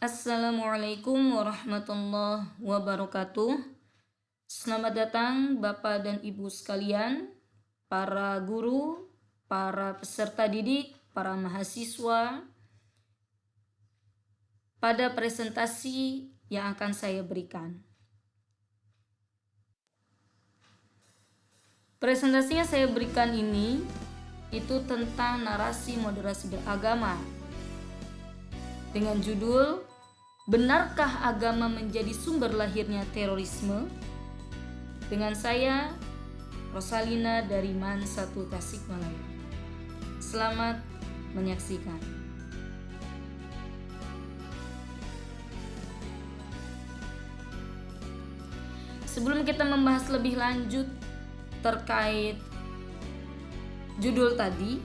Assalamualaikum warahmatullahi wabarakatuh. Selamat datang Bapak dan Ibu sekalian, para guru, para peserta didik, para mahasiswa, pada presentasi yang akan saya berikan. Presentasinya saya berikan ini itu tentang narasi moderasi beragama dengan judul Benarkah agama menjadi sumber lahirnya terorisme? Dengan saya, Rosalina dari MAN 1 Tasikmalaya. Selamat menyaksikan. Sebelum kita membahas lebih lanjut terkait judul tadi,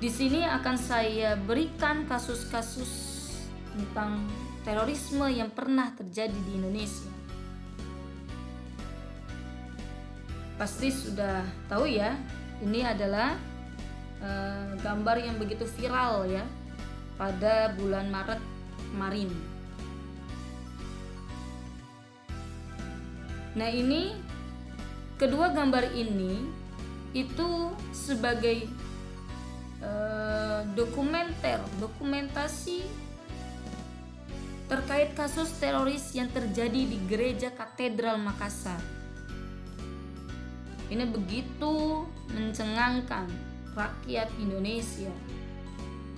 di sini akan saya berikan kasus-kasus tentang terorisme yang pernah terjadi di Indonesia. Pasti sudah tahu ya, ini adalah gambar yang begitu viral ya pada bulan Maret kemarin. Nah, ini kedua gambar ini itu sebagai dokumentasi terkait kasus teroris yang terjadi di Gereja Katedral Makassar. Ini begitu mencengangkan rakyat Indonesia,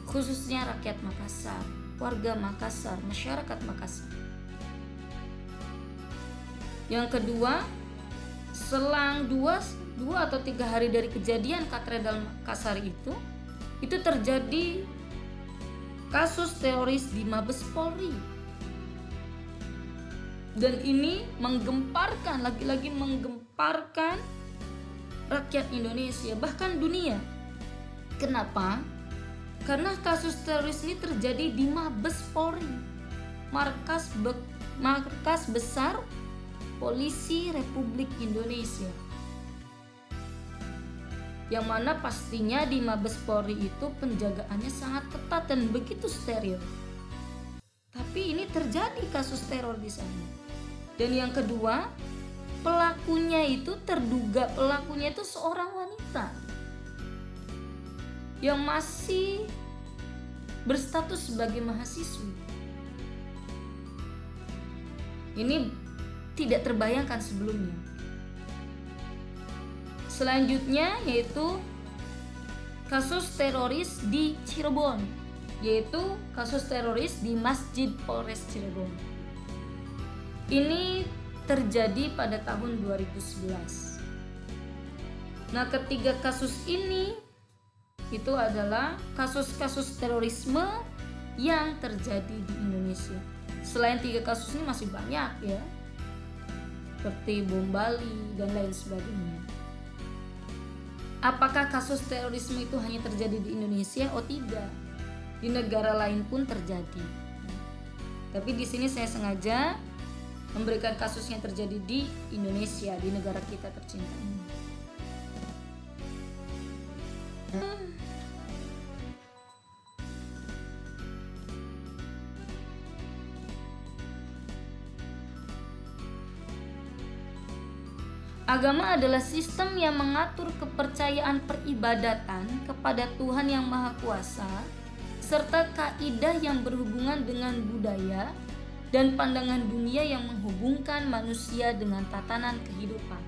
khususnya rakyat Makassar, warga Makassar, masyarakat Makassar. Yang kedua, selang 2 atau 3 hari dari kejadian Katedral Makassar itu terjadi kasus teroris di Mabes Polri. Dan ini menggemparkan, lagi-lagi menggemparkan rakyat Indonesia, bahkan dunia. Kenapa? Karena kasus teroris ini terjadi di Mabes Polri, markas besar Polisi Republik Indonesia. Yang mana pastinya di Mabes Polri itu penjagaannya sangat ketat dan begitu steril. Tapi ini terjadi kasus teror di sana. Dan yang kedua, terduga pelakunya itu seorang wanita yang masih berstatus sebagai mahasiswi. Ini tidak terbayangkan sebelumnya. Selanjutnya yaitu kasus teroris di Cirebon, yaitu kasus teroris di Masjid Polres Cirebon. Ini terjadi pada tahun 2011. Nah, ketiga kasus ini itu adalah kasus-kasus terorisme yang terjadi di Indonesia. Selain 3 kasus ini masih banyak ya, seperti bom Bali dan lain sebagainya. Apakah kasus terorisme itu hanya terjadi di Indonesia? Oh tidak, di negara lain pun terjadi. Tapi di sini saya sengaja memberikan kasus yang terjadi di Indonesia, di negara kita tercinta ini. Agama adalah sistem yang mengatur kepercayaan peribadatan kepada Tuhan yang Maha Kuasa, serta kaidah yang berhubungan dengan budaya dan pandangan dunia yang menghubungkan manusia dengan tatanan kehidupan.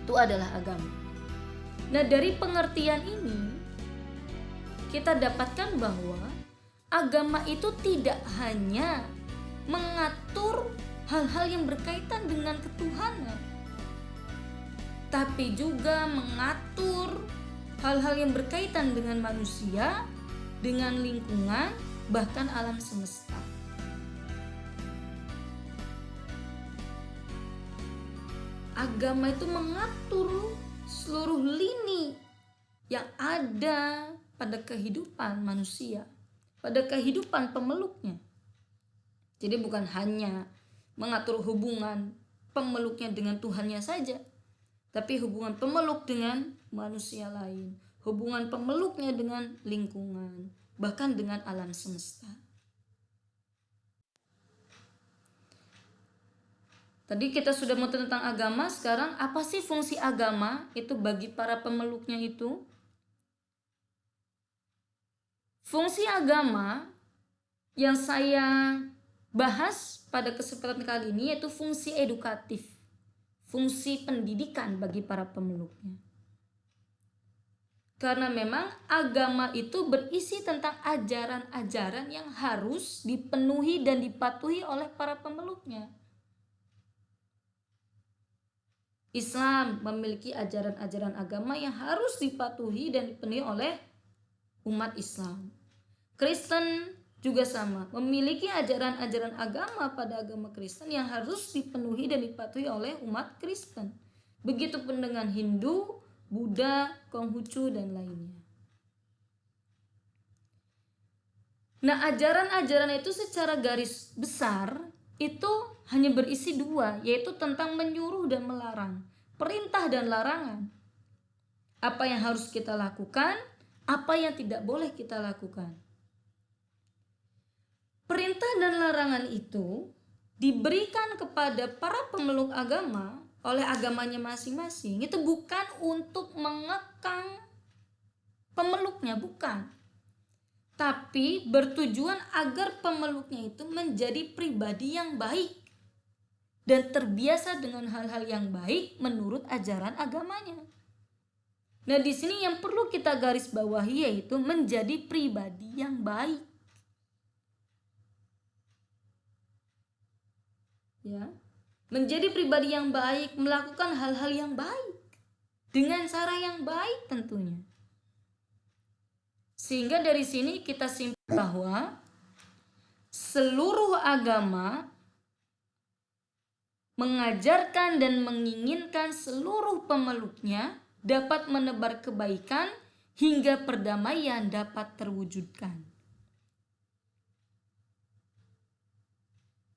Itu adalah agama. Nah, dari pengertian ini kita dapatkan bahwa agama itu tidak hanya mengatur hal-hal yang berkaitan dengan ketuhanan, tapi juga mengatur hal-hal yang berkaitan dengan manusia, dengan lingkungan, bahkan alam semesta. Agama itu mengatur seluruh lini yang ada pada kehidupan manusia, pada kehidupan pemeluknya. Jadi bukan hanya mengatur hubungan pemeluknya dengan Tuhannya saja, tapi hubungan pemeluk dengan manusia lain, hubungan pemeluknya dengan lingkungan, bahkan dengan alam semesta. Tadi kita sudah mau tentang agama, sekarang apa sih fungsi agama itu bagi para pemeluknya itu? Fungsi agama yang saya bahas pada kesempatan kali ini yaitu fungsi edukatif, fungsi pendidikan bagi para pemeluknya. Karena memang agama itu berisi tentang ajaran-ajaran yang harus dipenuhi dan dipatuhi oleh para pemeluknya. Islam memiliki ajaran-ajaran agama yang harus dipatuhi dan dipenuhi oleh umat Islam. Kristen juga sama, memiliki ajaran-ajaran agama pada agama Kristen yang harus dipenuhi dan dipatuhi oleh umat Kristen. Begitupun dengan Hindu, Buddha, Konghucu, dan lainnya. Nah, ajaran-ajaran itu secara garis besar itu hanya berisi dua, yaitu tentang menyuruh dan melarang, perintah dan larangan. Apa yang harus kita lakukan, apa yang tidak boleh kita lakukan. Perintah dan larangan itu diberikan kepada para pemeluk agama oleh agamanya masing-masing. Itu bukan untuk mengekang pemeluknya, bukan. Tapi bertujuan agar pemeluknya itu menjadi pribadi yang baik dan terbiasa dengan hal-hal yang baik menurut ajaran agamanya. Nah, di sini yang perlu kita garis bawahi yaitu menjadi pribadi yang baik. Ya, menjadi pribadi yang baik, melakukan hal-hal yang baik dengan cara yang baik tentunya. Sehingga dari sini kita simpulkan bahwa seluruh agama mengajarkan dan menginginkan seluruh pemeluknya dapat menebar kebaikan hingga perdamaian dapat terwujudkan.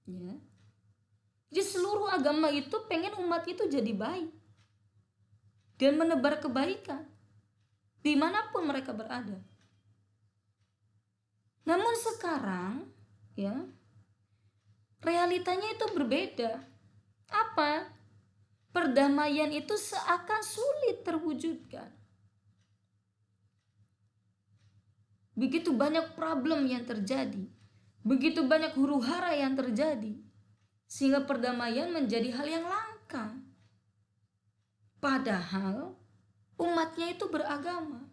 Ya. Jadi seluruh agama itu pengen umat itu jadi baik dan menebar kebaikan dimanapun mereka berada. Namun sekarang, ya, realitanya itu berbeda. Apa? Perdamaian itu seakan sulit terwujudkan. Begitu banyak problem yang terjadi, begitu banyak huru-hara yang terjadi, sehingga perdamaian menjadi hal yang langka. Padahal umatnya itu beragama.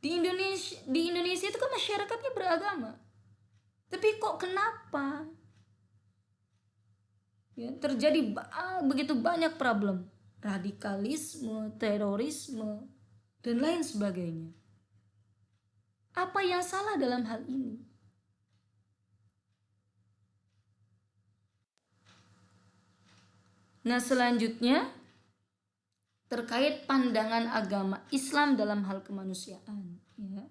Di Indonesia itu kan masyarakatnya beragama. Tapi kok kenapa? Ya, terjadi begitu banyak problem. Radikalisme, terorisme, dan lain sebagainya. Apa yang salah dalam hal ini? Nah, selanjutnya terkait pandangan agama Islam dalam hal kemanusiaan. Ya.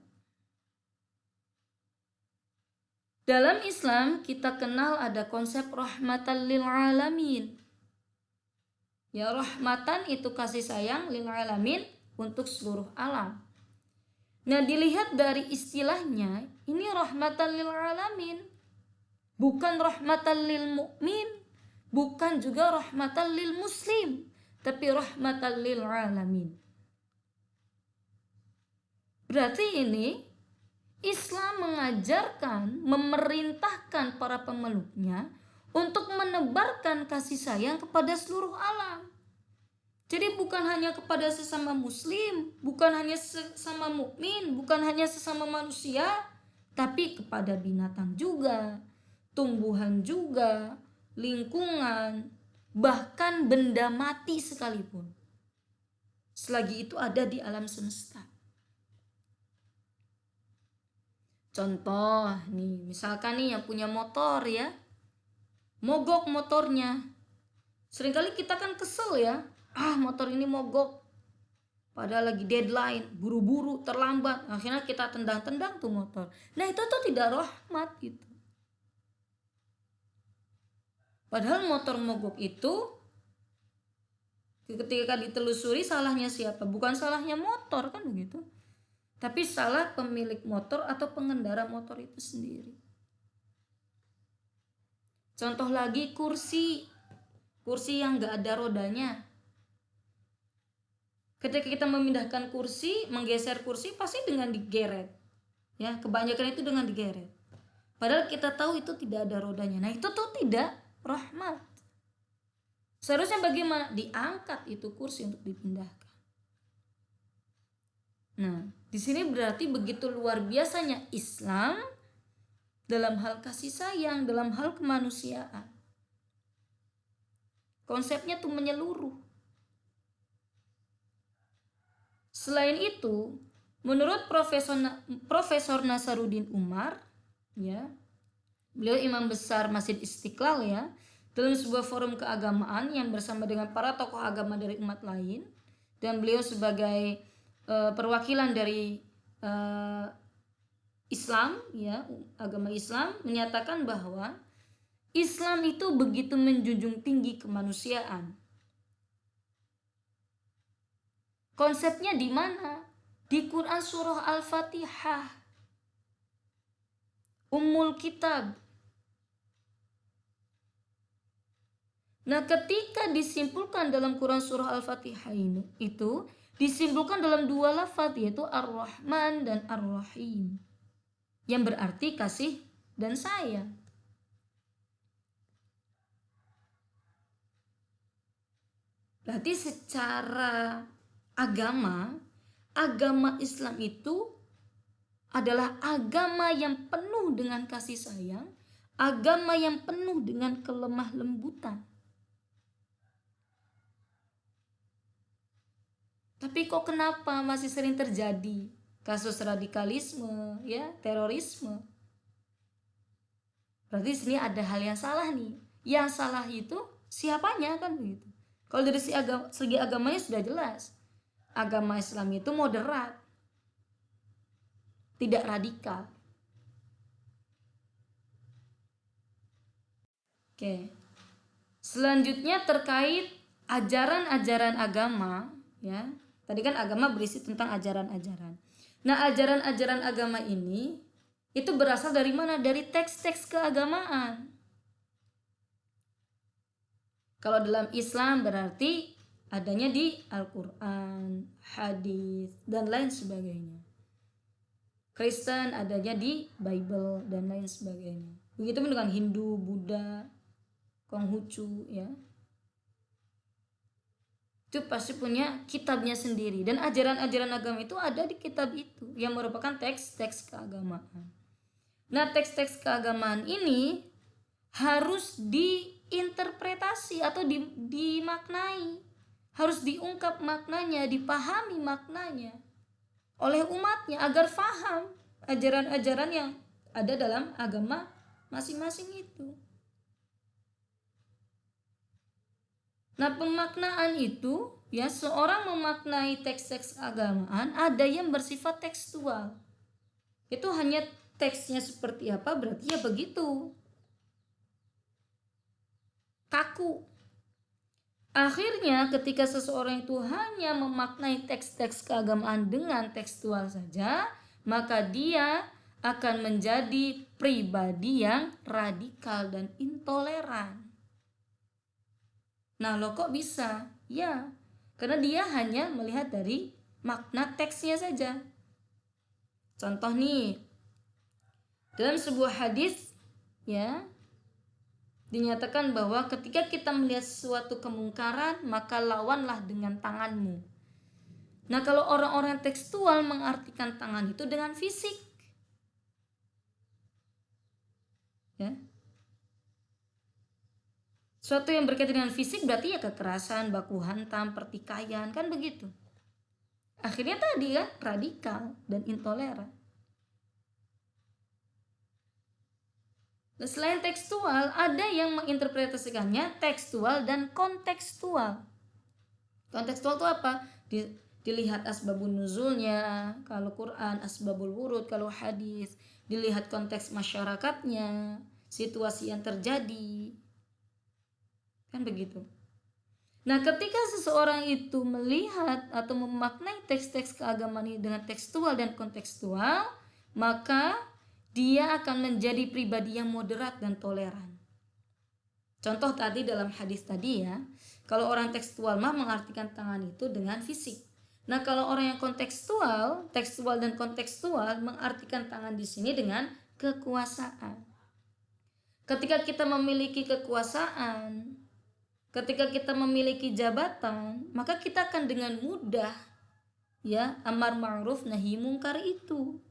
Dalam Islam kita kenal ada konsep rahmatan lil alamin. Ya, rahmatan itu kasih sayang, lil alamin untuk seluruh alam. Nah, dilihat dari istilahnya, ini rahmatan lil alamin. Bukan rahmatan lil mukmin, bukan juga rahmatan lil muslim, tapi rahmatan lil alamin. Berarti ini Islam mengajarkan, memerintahkan para pemeluknya untuk menebarkan kasih sayang kepada seluruh alam. Jadi bukan hanya kepada sesama muslim, bukan hanya sesama mukmin, bukan hanya sesama manusia, tapi kepada binatang juga, tumbuhan juga, lingkungan, bahkan benda mati sekalipun. Selagi itu ada di alam semesta. Contoh nih, misalkan nih yang punya motor ya, mogok motornya. Seringkali kita kan kesel ya, motor ini mogok, padahal lagi deadline, buru-buru, terlambat, akhirnya kita tendang-tendang tuh motor. Nah, itu tuh tidak rahmat gitu. Padahal motor mogok itu ketika ditelusuri salahnya siapa? Bukan salahnya motor kan begitu, tapi salah pemilik motor atau pengendara motor itu sendiri. Contoh lagi kursi yang nggak ada rodanya. Ketika kita memindahkan kursi, menggeser kursi pasti dengan digeret. Ya, kebanyakan itu dengan digeret. Padahal kita tahu itu tidak ada rodanya. Nah, itu tuh tidak rahmat. Seharusnya bagaimana? Diangkat itu kursi untuk dipindahkan. Nah, di sini berarti begitu luar biasanya Islam dalam hal kasih sayang, dalam hal kemanusiaan. Konsepnya tuh menyeluruh. Selain itu, menurut Profesor Nasaruddin Umar, ya, beliau imam besar Masjid Istiqlal ya, dalam sebuah forum keagamaan yang bersama dengan para tokoh agama dari umat lain, dan beliau sebagai perwakilan dari Islam, ya, agama Islam, menyatakan bahwa Islam itu begitu menjunjung tinggi kemanusiaan. Konsepnya di mana? Di Quran surah Al-Fatihah, Ummul Kitab. Nah, ketika disimpulkan dalam Quran surah Al-Fatihah itu disimpulkan dalam dua lafaz, yaitu Ar-Rahman dan Ar-Rahim, yang berarti kasih dan sayang. Berarti secara agama Islam itu adalah agama yang penuh dengan kasih sayang, agama yang penuh dengan kelemah lembutan. Tapi kok kenapa masih sering terjadi kasus radikalisme, ya, terorisme? Berarti di sini ada hal yang salah nih. Yang salah itu siapanya, kan begitu. Kalau dari segi agamanya sudah jelas. Agama Islam itu moderat, tidak radikal. Oke. Selanjutnya terkait ajaran-ajaran agama, ya. Tadi kan agama berisi tentang ajaran-ajaran. Nah, ajaran-ajaran agama ini itu berasal dari mana? Dari teks-teks keagamaan. Kalau dalam Islam berarti adanya di Al-Quran, hadis, dan lain sebagainya. Kristen adanya di Bible dan lain sebagainya. Begitu dengan Hindu, Buddha, Konghucu, ya. Itu pasti punya kitabnya sendiri, dan ajaran-ajaran agama itu ada di kitab itu yang merupakan teks-teks keagamaan. Nah, teks-teks keagamaan ini harus diinterpretasi atau dimaknai, harus diungkap maknanya, dipahami maknanya oleh umatnya agar faham ajaran-ajaran yang ada dalam agama masing-masing itu. Nah, pemaknaan itu, ya, seorang memaknai teks-teks keagamaan ada yang bersifat tekstual. Itu hanya teksnya seperti apa, berarti ya begitu. Kaku. Akhirnya ketika seseorang itu hanya memaknai teks-teks keagamaan dengan tekstual saja, maka dia akan menjadi pribadi yang radikal dan intoleran. Nah, lo kok bisa? Ya, karena dia hanya melihat dari makna teksnya saja. Contoh nih, dalam sebuah hadis, ya, dinyatakan bahwa ketika kita melihat suatu kemungkaran, maka lawanlah dengan tanganmu. Nah, kalau orang-orang tekstual mengartikan tangan itu dengan fisik, ya. Suatu yang berkaitan dengan fisik berarti ya kekerasan, baku hantam, pertikaian, kan begitu. Akhirnya tadi kan radikal dan intoleran. Dan selain tekstual, ada yang menginterpretasikannya tekstual dan kontekstual. Kontekstual itu apa? Dilihat asbabun nuzulnya, kalau Quran asbabul wurud, kalau hadis dilihat konteks masyarakatnya, situasi yang terjadi. Kan begitu. Nah, ketika seseorang itu melihat atau memaknai teks-teks keagamaan ini dengan tekstual dan kontekstual, maka dia akan menjadi pribadi yang moderat dan toleran. Contoh tadi dalam hadis tadi ya, kalau orang tekstual mah mengartikan tangan itu dengan fisik. Nah, kalau orang yang tekstual dan kontekstual mengartikan tangan di sini dengan kekuasaan. Ketika kita memiliki kekuasaan, ketika kita memiliki jabatan, maka kita akan dengan mudah ya amar ma'ruf nahi mungkar itu.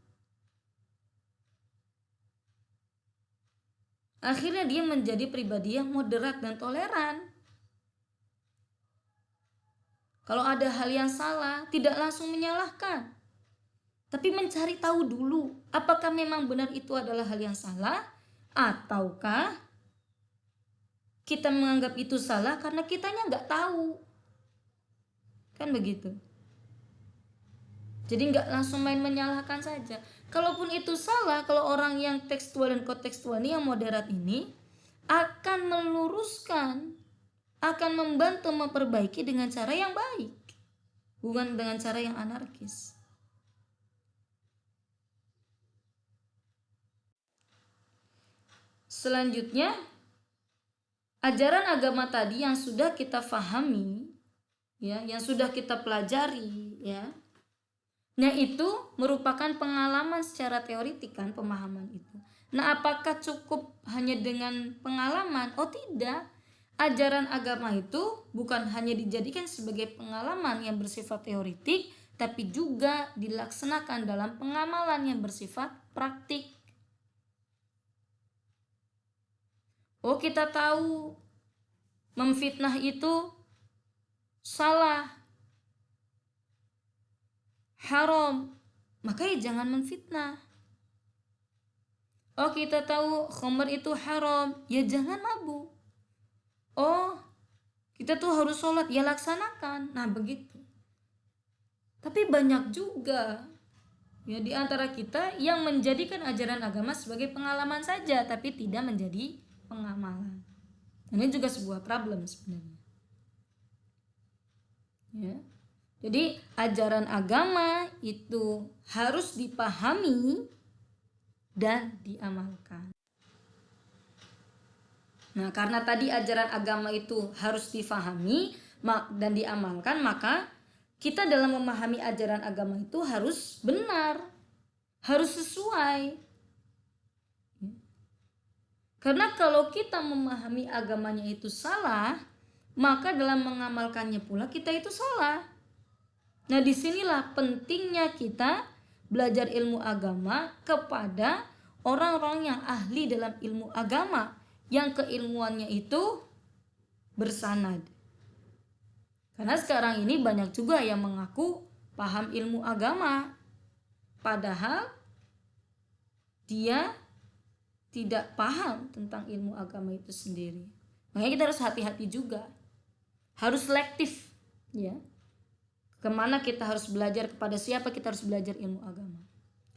Akhirnya dia menjadi pribadi yang moderat dan toleran. Kalau ada hal yang salah, tidak langsung menyalahkan, tapi mencari tahu dulu apakah memang benar itu adalah hal yang salah, ataukah kita menganggap itu salah karena kitanya nggak tahu. Kan begitu. Jadi nggak langsung main menyalahkan saja. Kalaupun itu salah, kalau orang yang tekstual dan kontekstual ini, yang moderat ini, akan meluruskan, akan membantu memperbaiki dengan cara yang baik, bukan dengan cara yang anarkis. Selanjutnya, ajaran agama tadi yang sudah kita fahami, ya, yang sudah kita pelajari, ya, nah itu merupakan pengalaman secara teoritik kan, pemahaman itu. Nah, apakah cukup hanya dengan pengalaman? Oh tidak. Ajaran agama itu bukan hanya dijadikan sebagai pengalaman yang bersifat teoritik, tapi juga dilaksanakan dalam pengamalan yang bersifat praktik. Oh, kita tahu memfitnah itu salah, haram, maka ya jangan memfitnah. Oh, kita tahu khamr itu haram, ya jangan mabuk. Oh, kita tuh harus sholat, ya laksanakan. Nah begitu. Tapi banyak juga ya di antara kita yang menjadikan ajaran agama sebagai pengalaman saja, tapi tidak menjadi pengamalan. Ini juga sebuah problem sebenarnya. Ya. Jadi ajaran agama itu harus dipahami dan diamalkan. Nah, karena tadi ajaran agama itu harus difahami dan diamalkan, maka kita dalam memahami ajaran agama itu harus benar, harus sesuai. Karena kalau kita memahami agamanya itu salah, maka dalam mengamalkannya pula kita itu salah. Nah, disinilah pentingnya kita belajar ilmu agama kepada orang-orang yang ahli dalam ilmu agama, yang keilmuannya itu bersanad. Karena sekarang ini banyak juga yang mengaku paham ilmu agama, padahal dia tidak paham tentang ilmu agama itu sendiri. Makanya kita harus hati-hati juga, harus selektif, ya. Kemana kita harus belajar, kepada siapa kita harus belajar ilmu agama,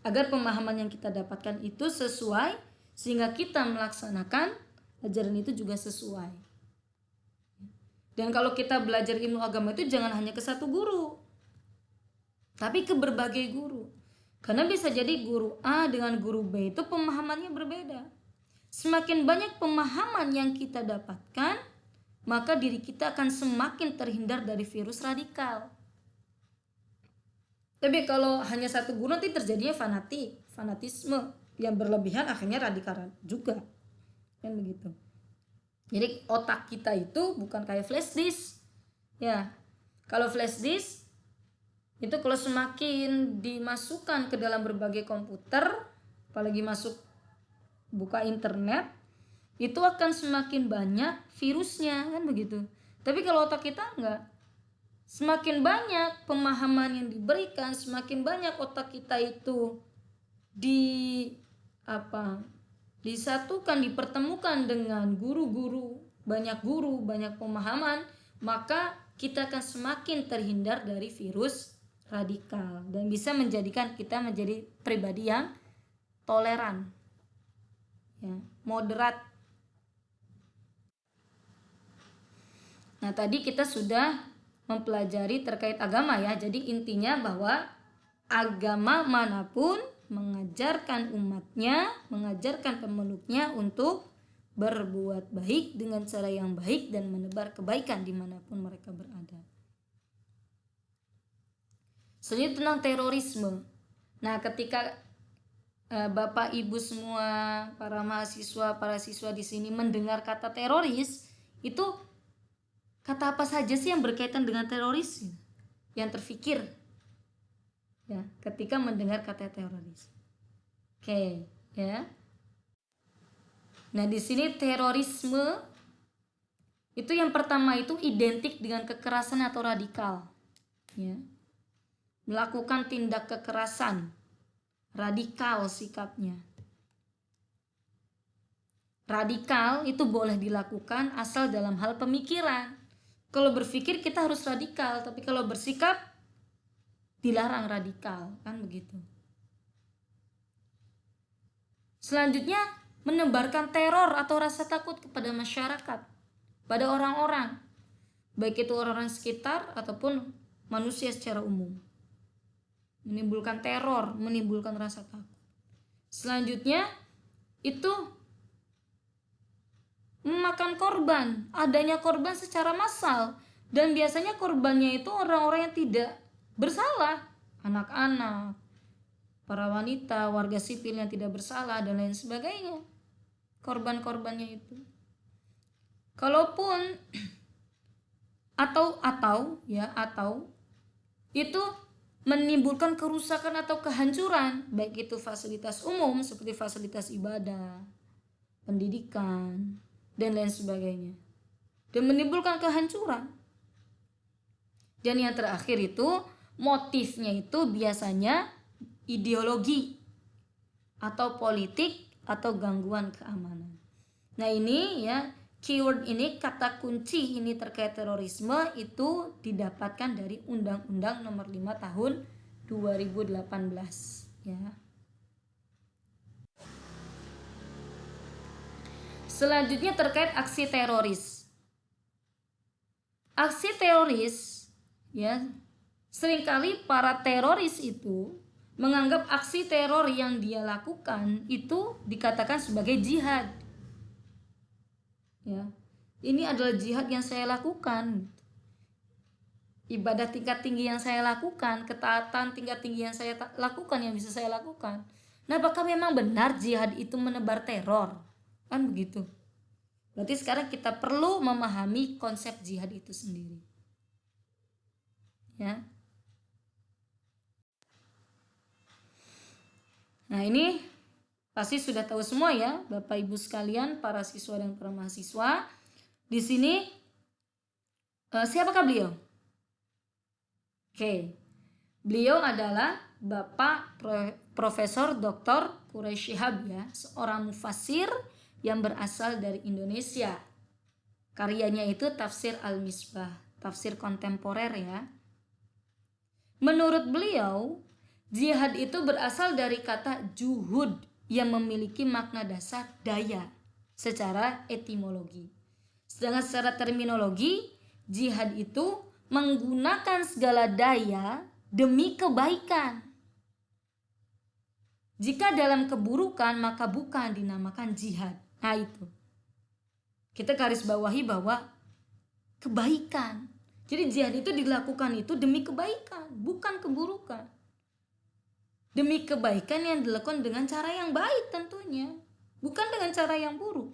agar pemahaman yang kita dapatkan itu sesuai, sehingga kita melaksanakan ajaran itu juga sesuai. Dan kalau kita belajar ilmu agama itu jangan hanya ke satu guru, tapi ke berbagai guru. Karena bisa jadi guru A dengan guru B itu pemahamannya berbeda. Semakin banyak pemahaman yang kita dapatkan, maka diri kita akan semakin terhindar dari virus radikal. Tapi kalau hanya satu guru, nanti terjadinya fanatisme yang berlebihan, akhirnya radikal juga. Kan begitu. Jadi otak kita itu bukan kayak flash disk. Ya. Kalau flash disk itu kalau semakin dimasukkan ke dalam berbagai komputer, apalagi buka internet, itu akan semakin banyak virusnya, kan begitu. Tapi kalau otak kita enggak. Semakin banyak pemahaman yang diberikan, semakin banyak otak kita itu disatukan, dipertemukan dengan guru-guru, banyak pemahaman, maka kita akan semakin terhindar dari virus radikal dan bisa menjadikan kita menjadi pribadi yang toleran, ya, moderat. Nah, tadi kita sudah mempelajari terkait agama ya. Jadi intinya bahwa agama manapun mengajarkan umatnya, mengajarkan pemeluknya untuk berbuat baik dengan cara yang baik dan menebar kebaikan dimanapun mereka berada. Selanjutnya tentang terorisme. Nah, ketika Bapak Ibu semua, para mahasiswa, para siswa di sini mendengar kata teroris, itu kata apa saja sih yang berkaitan dengan teroris yang terfikir ya ketika mendengar kata teroris? Oke, ya. Nah, di sini terorisme itu yang pertama itu identik dengan kekerasan atau radikal, ya. Melakukan tindak kekerasan, radikal sikapnya. Radikal itu boleh dilakukan asal dalam hal pemikiran. Kalau berpikir kita harus radikal, tapi kalau bersikap dilarang radikal, kan begitu. Selanjutnya, menebarkan teror atau rasa takut kepada masyarakat, pada orang-orang, baik itu orang-orang sekitar ataupun manusia secara umum. Menimbulkan teror, menimbulkan rasa takut. Selanjutnya, itu memakan korban, adanya korban secara massal, dan biasanya korbannya itu orang-orang yang tidak bersalah, anak-anak, para wanita, warga sipil yang tidak bersalah dan lain sebagainya. Korban-korbannya itu. Kalaupun atau itu menimbulkan kerusakan atau kehancuran, baik itu fasilitas umum seperti fasilitas ibadah, pendidikan, dan lain sebagainya, dan menimbulkan kehancuran. Dan yang terakhir itu motifnya itu biasanya ideologi atau politik atau gangguan keamanan. Nah, ini ya, keyword ini, kata kunci ini terkait terorisme itu didapatkan dari Undang-Undang Nomor 5 Tahun 2018, ya. Selanjutnya terkait aksi teroris. Aksi teroris, ya, seringkali para teroris itu menganggap aksi teror yang dia lakukan itu dikatakan sebagai jihad. Ya, ini adalah jihad yang saya lakukan. Ibadah tingkat tinggi yang saya lakukan, ketaatan tingkat tinggi yang saya lakukan, yang bisa saya lakukan. Nah, apakah memang benar jihad itu menebar teror? Kan begitu. Berarti sekarang kita perlu memahami konsep jihad itu sendiri. Ya. Nah, ini pasti sudah tahu semua ya, Bapak Ibu sekalian, para siswa dan para mahasiswa. Di sini siapakah beliau? Oke. Beliau adalah Bapak Profesor Dr. Quraish Shihab, ya, seorang mufassir yang berasal dari Indonesia. Karyanya itu Tafsir Al-Misbah, tafsir kontemporer, ya. Menurut beliau, jihad itu berasal dari kata juhud yang memiliki makna dasar daya secara etimologi. Sedangkan secara terminologi, jihad itu menggunakan segala daya demi kebaikan. Jika dalam keburukan, maka bukan dinamakan jihad. Nah, itu kita garis bawahi bahwa kebaikan. Jadi jihad itu dilakukan itu demi kebaikan, bukan keburukan. Demi kebaikan yang dilakukan dengan cara yang baik tentunya, bukan dengan cara yang buruk.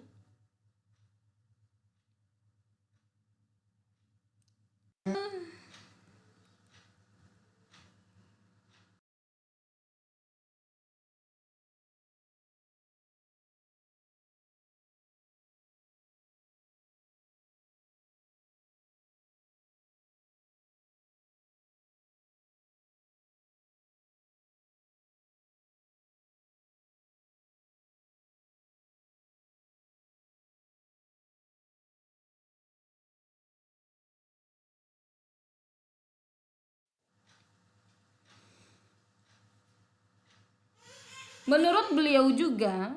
Menurut beliau juga,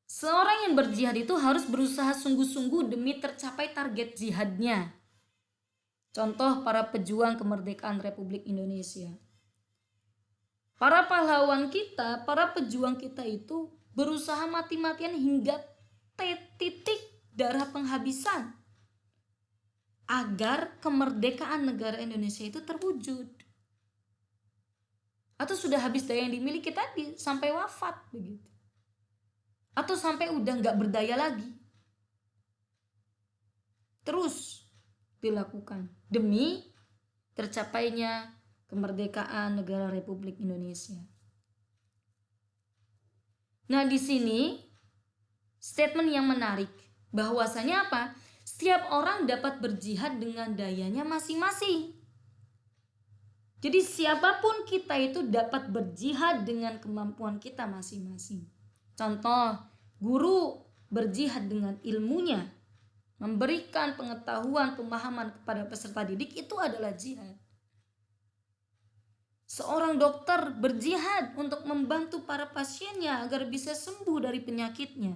seorang yang berjihad itu harus berusaha sungguh-sungguh demi tercapai target jihadnya. Contoh para pejuang kemerdekaan Republik Indonesia. Para pahlawan kita, para pejuang kita itu berusaha mati-matian hingga titik darah penghabisan agar kemerdekaan negara Indonesia itu terwujud. Atau sudah habis daya yang dimiliki tadi sampai wafat begitu. Atau sampai udah nggak berdaya lagi. Terus dilakukan demi tercapainya kemerdekaan negara Republik Indonesia. Nah, di sini statement yang menarik bahwasanya apa? Setiap orang dapat berjihad dengan dayanya masing-masing. Jadi siapapun kita itu dapat berjihad dengan kemampuan kita masing-masing. Contoh, guru berjihad dengan ilmunya, memberikan pengetahuan, pemahaman kepada peserta didik, itu adalah jihad. Seorang dokter berjihad untuk membantu para pasiennya agar bisa sembuh dari penyakitnya.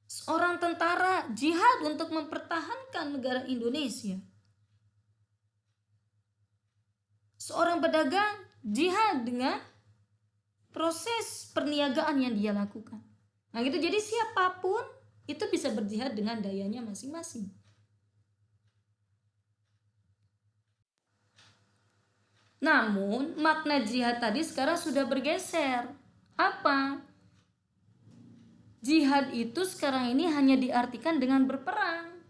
Seorang tentara jihad untuk mempertahankan negara Indonesia. Seorang pedagang jihad dengan proses perniagaan yang dia lakukan. Nah gitu, jadi siapapun itu bisa berjihad dengan dayanya masing-masing. Namun makna jihad tadi sekarang sudah bergeser. Apa? Jihad itu sekarang ini hanya diartikan dengan berperang.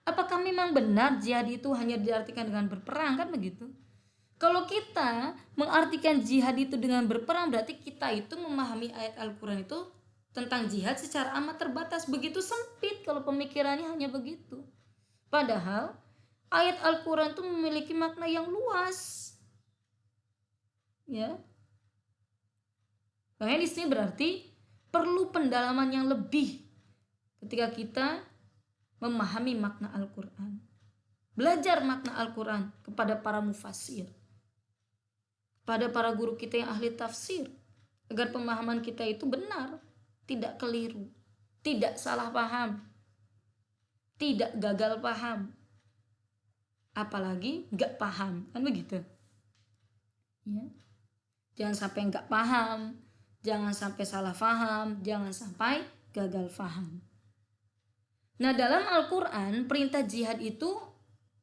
Apakah memang benar jihad itu hanya diartikan dengan berperang, kan begitu? Kalau kita mengartikan jihad itu dengan berperang, berarti kita itu memahami ayat Al-Quran itu tentang jihad secara amat terbatas, begitu sempit kalau pemikirannya hanya begitu. Padahal ayat Al-Quran itu memiliki makna yang luas. Ya. Makanya di sini berarti perlu pendalaman yang lebih ketika kita memahami makna Al-Quran. Belajar makna Al-Quran kepada para mufassir, pada para guru kita yang ahli tafsir, agar pemahaman kita itu benar, tidak keliru, tidak salah paham, tidak gagal paham, apalagi nggak paham, kan begitu? Ya. Jangan sampai nggak paham, jangan sampai salah paham, jangan sampai gagal paham. Nah, dalam Al-Quran perintah jihad itu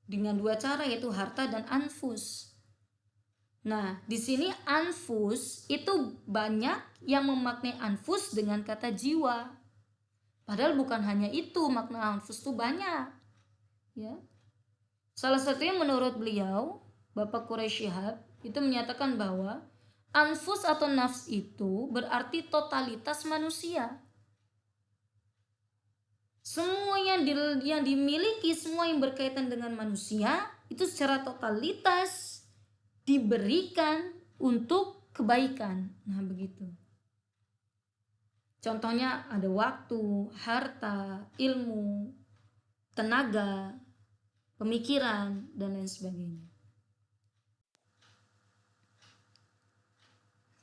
dengan dua cara, yaitu harta dan anfus. Nah, di sini anfus itu banyak yang memaknai anfus dengan kata jiwa. Padahal bukan hanya itu, makna anfus itu banyak. Ya. Salah satunya menurut beliau, Bapak Quraisy Shihab, itu menyatakan bahwa anfus atau nafs itu berarti totalitas manusia. Semua yang dimiliki, semua yang berkaitan dengan manusia itu secara totalitas diberikan untuk kebaikan. Nah begitu. Contohnya ada waktu, harta, ilmu, tenaga, pemikiran, dan lain sebagainya.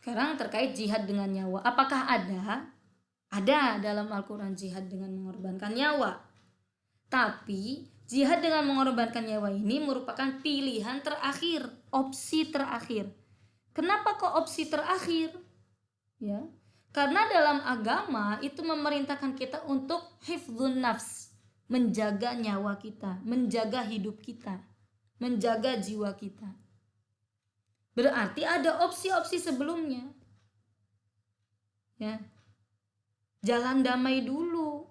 Sekarang terkait jihad dengan nyawa, apakah ada? Ada dalam Al-Quran jihad dengan mengorbankan nyawa. Tapi jihad dengan mengorbankan nyawa ini merupakan pilihan terakhir, opsi terakhir. Kenapa kok opsi terakhir? Ya, karena dalam agama itu memerintahkan kita untuk hifdzun nafs, menjaga nyawa kita, menjaga hidup kita, menjaga jiwa kita. Berarti ada opsi-opsi sebelumnya. Ya. Jalan damai dulu,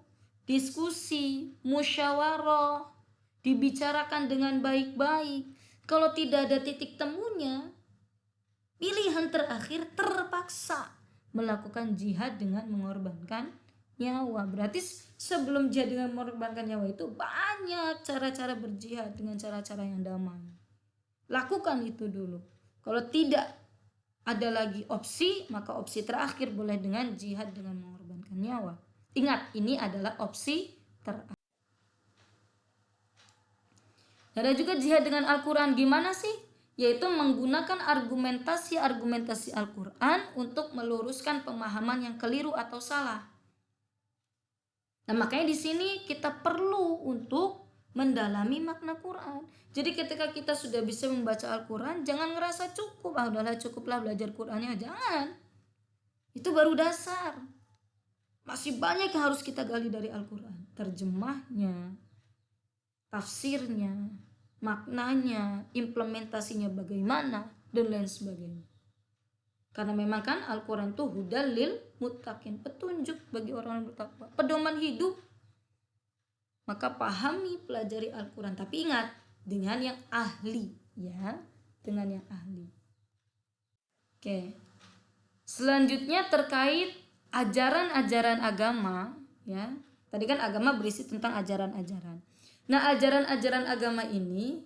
diskusi, musyawarah, dibicarakan dengan baik-baik. Kalau tidak ada titik temunya, pilihan terakhir terpaksa melakukan jihad dengan mengorbankan nyawa. Berarti sebelum jihad dengan mengorbankan nyawa itu banyak cara-cara berjihad dengan cara-cara yang damai. Lakukan itu dulu. Kalau tidak ada lagi opsi, maka opsi terakhir boleh dengan jihad dengan mengorbankan nyawa. Ingat, ini adalah opsi terakhir. Ada juga jihad dengan Al-Quran. Gimana sih? Yaitu menggunakan argumentasi Al-Quran untuk meluruskan pemahaman yang keliru atau salah. Nah, makanya di sini kita perlu untuk mendalami makna Quran. Jadi ketika kita sudah bisa membaca Al-Quran, jangan ngerasa cukup, udahlah cukuplah belajar Qurannya, jangan. Itu baru dasar. Masih banyak yang harus kita gali dari Al-Quran. Terjemahnya, tafsirnya, maknanya, implementasinya bagaimana, dan lain sebagainya. Karena memang kan Al-Quran itu hudal lil muttaqin, petunjuk bagi orang yang bertakwa, pedoman hidup. Maka pahami, pelajari Al-Quran, tapi ingat dengan yang ahli, ya, dengan yang ahli. Oke. Selanjutnya terkait ajaran-ajaran agama, ya. Tadi kan agama berisi tentang ajaran-ajaran. Nah, ajaran-ajaran agama ini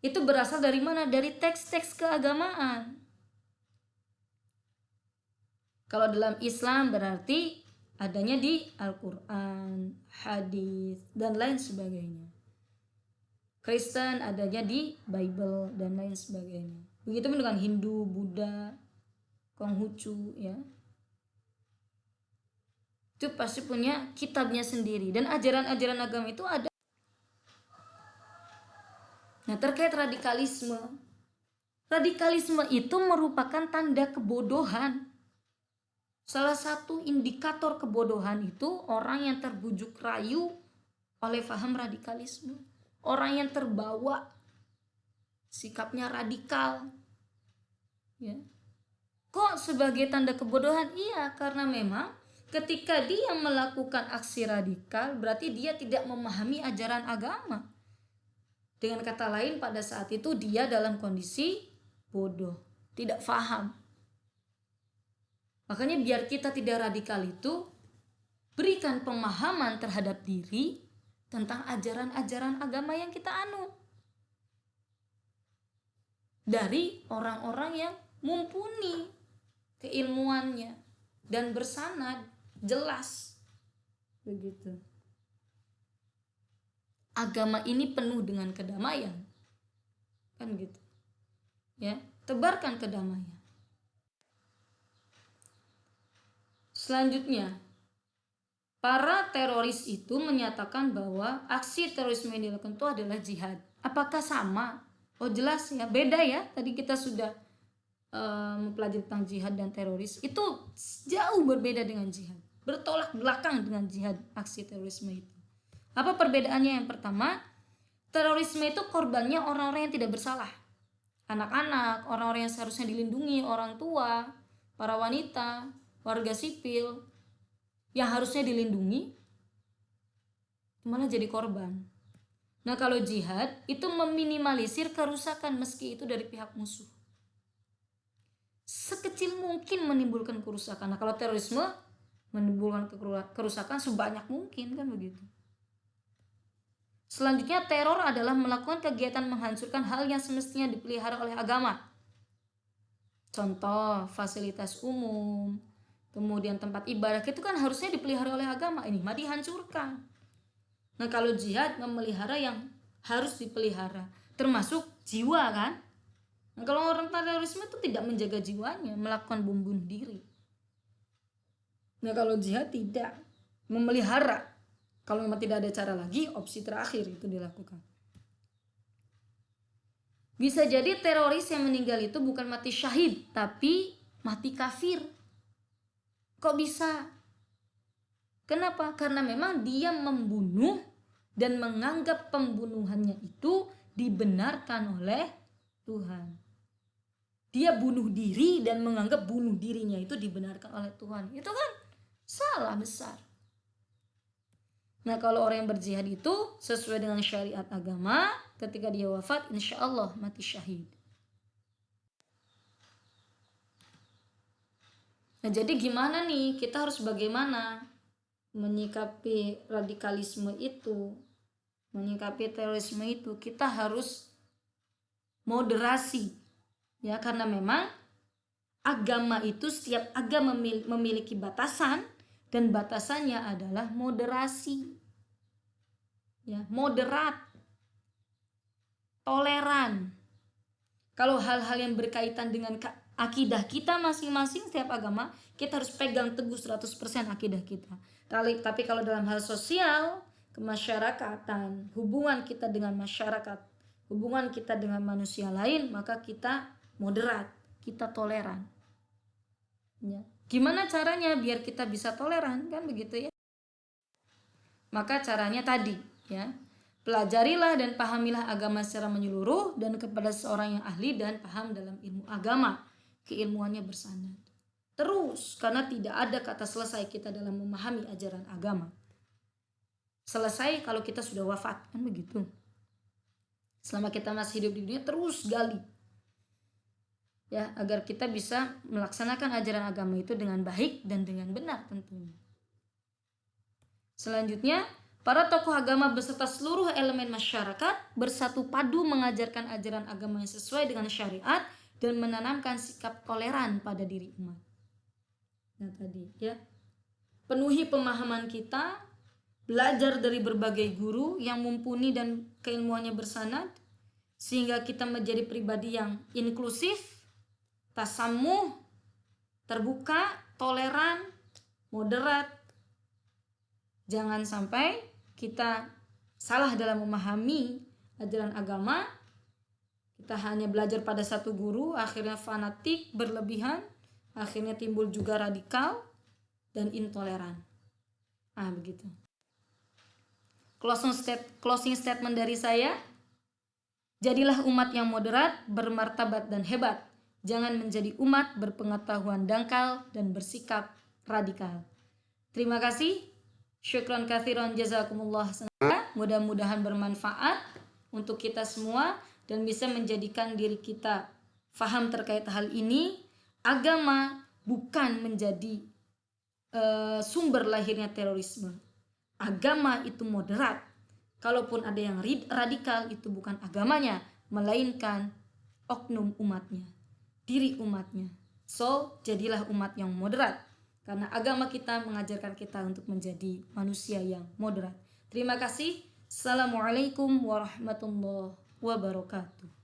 itu berasal dari mana? Dari teks-teks keagamaan. Kalau dalam Islam berarti adanya di Al-Quran, hadis, dan lain sebagainya. Kristen adanya di Bible dan lain sebagainya. Begitu pun dengan Hindu, Buddha, Konghucu, ya. Itu pasti punya kitabnya sendiri, dan ajaran-ajaran agama itu ada. Nah, terkait radikalisme. Radikalisme itu merupakan tanda kebodohan. Salah satu indikator kebodohan itu orang yang terbujuk rayu oleh paham radikalisme. Orang yang terbawa sikapnya radikal. Ya. Kok sebagai tanda kebodohan? Iya, karena memang ketika dia melakukan aksi radikal berarti dia tidak memahami ajaran agama. Dengan kata lain, pada saat itu dia dalam kondisi bodoh, tidak paham. Makanya biar kita tidak radikal itu, berikan pemahaman terhadap diri tentang ajaran-ajaran agama yang kita anut. Dari orang-orang yang mumpuni keilmuannya dan bersanad jelas. Begitu. Agama ini penuh dengan kedamaian. Kan gitu. Ya, tebarkan kedamaian. Selanjutnya, para teroris itu menyatakan bahwa aksi terorisme yang dilakukan itu adalah jihad. Apakah sama? Oh jelas ya, beda ya. Tadi kita sudah mempelajari tentang jihad dan teroris. Itu jauh berbeda dengan jihad. Bertolak belakang dengan jihad, aksi terorisme itu. Apa perbedaannya? Yang pertama, terorisme itu korbannya orang-orang yang tidak bersalah. Anak-anak, orang-orang yang seharusnya dilindungi, orang tua, para wanita, warga sipil yang harusnya dilindungi malah jadi korban. Nah, kalau jihad itu meminimalisir kerusakan meski itu dari pihak musuh. Sekecil mungkin menimbulkan kerusakan. Nah, kalau terorisme menimbulkan kerusakan sebanyak mungkin, kan begitu. Selanjutnya, teror adalah melakukan kegiatan menghancurkan hal yang semestinya dipelihara oleh agama. Contoh, fasilitas umum, kemudian tempat ibadah, itu kan harusnya dipelihara oleh agama, ini mah dihancurkan. Nah, kalau jihad memelihara yang harus dipelihara, termasuk jiwa kan. Nah, kalau orang terorisme itu tidak menjaga jiwanya, melakukan bom bunuh diri. Nah, kalau jihad tidak memelihara. Kalau memang tidak ada cara lagi, opsi terakhir itu dilakukan. Bisa jadi teroris yang meninggal itu bukan mati syahid, tapi mati kafir. Kok bisa? Kenapa? Karena memang dia membunuh dan menganggap pembunuhannya itu dibenarkan oleh Tuhan. Dia bunuh diri dan menganggap bunuh dirinya itu dibenarkan oleh Tuhan. Itu kan salah besar. Nah, kalau orang yang berjihad itu sesuai dengan syariat agama, ketika dia wafat insya Allah mati syahid. Nah, jadi gimana nih? Kita harus bagaimana menyikapi radikalisme itu, menyikapi terorisme itu? Kita harus moderasi, ya, karena memang agama itu, setiap agama memiliki batasan, dan batasannya adalah moderasi, ya, moderat, toleran. Kalau hal-hal yang berkaitan dengan akidah kita masing-masing, setiap agama, kita harus pegang teguh 100% akidah kita. Tapi kalau dalam hal sosial, kemasyarakatan, hubungan kita dengan masyarakat, hubungan kita dengan manusia lain, maka kita moderat, kita toleran. Ya. Gimana caranya biar kita bisa toleran, kan begitu ya? Maka caranya tadi ya, pelajarilah dan pahamilah agama secara menyeluruh dan kepada seorang yang ahli dan paham dalam ilmu agama, keilmuannya bersanad. Terus, karena tidak ada kata selesai kita dalam memahami ajaran agama. Selesai kalau kita sudah wafat, kan begitu. Selama kita masih hidup di dunia terus gali. Ya, agar kita bisa melaksanakan ajaran agama itu dengan baik dan dengan benar tentunya. Selanjutnya, para tokoh agama beserta seluruh elemen masyarakat bersatu padu mengajarkan ajaran agama yang sesuai dengan syariat dan menanamkan sikap toleran pada diri umat. Nah tadi ya, penuhi pemahaman kita, belajar dari berbagai guru yang mumpuni dan keilmuannya bersanad, sehingga kita menjadi pribadi yang inklusif, tasamuh, terbuka, toleran, moderat. Jangan sampai kita salah dalam memahami ajaran agama. Kita hanya belajar pada satu guru, akhirnya fanatik, berlebihan, akhirnya timbul juga radikal dan intoleran. Begitu. Closing statement dari saya, jadilah umat yang moderat, bermartabat dan hebat. Jangan menjadi umat berpengetahuan dangkal dan bersikap radikal. Terima kasih. Syukran katsiran, jazakumullah. Mudah-mudahan bermanfaat untuk kita semua dan bisa menjadikan diri kita faham terkait hal ini. Agama bukan menjadi sumber lahirnya terorisme. Agama itu moderat. Kalaupun ada yang radikal, itu bukan agamanya, melainkan oknum umatnya, diri umatnya. So, jadilah umat yang moderat. Karena agama kita mengajarkan kita untuk menjadi manusia yang moderat. Terima kasih. Assalamualaikum warahmatullahi wabarakatuh.